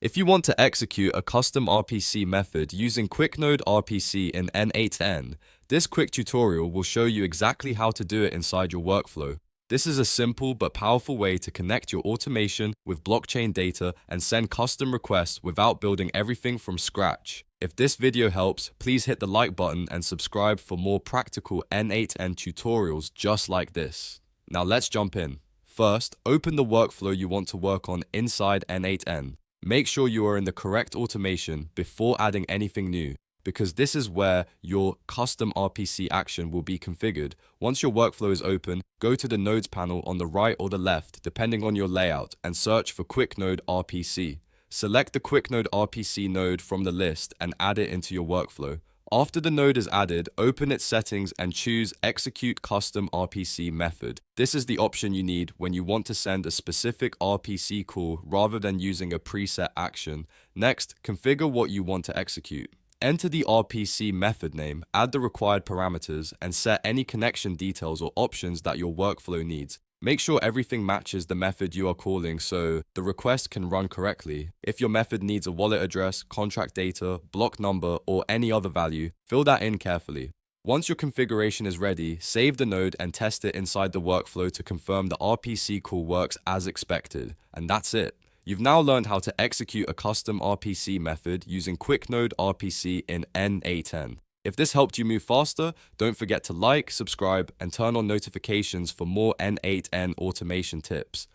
If you want to execute a custom RPC method using QuickNode RPC in N8n, this quick tutorial will show you exactly how to do it inside your workflow. This is a simple but powerful way to connect your automation with blockchain data and send custom requests without building everything from scratch. If this video helps, please hit the like button and subscribe for more practical N8n tutorials just like this. Now let's jump in. First, open the workflow you want to work on inside N8n. Make sure you are in the correct automation before adding anything new, because this is where your custom RPC action will be configured. Once your workflow is open, go to the nodes panel on the right or the left, depending on your layout, and search for QuickNode RPC. Select the QuickNode RPC node from the list and add it into your workflow. After the node is added, open its settings and choose Execute Custom RPC Method. This is the option you need when you want to send a specific RPC call rather than using a preset action. Next, configure what you want to execute. Enter the RPC method name, add the required parameters, and set any connection details or options that your workflow needs. Make sure everything matches the method you are calling so the request can run correctly. If your method needs a wallet address, contract data, block number, or any other value, fill that in carefully. Once your configuration is ready, save the node and test it inside the workflow to confirm the RPC call works as expected. And that's it. You've now learned how to execute a custom RPC method using QuickNode RPC in N8n. If this helped you move faster, don't forget to like, subscribe, and turn on notifications for more N8n automation tips.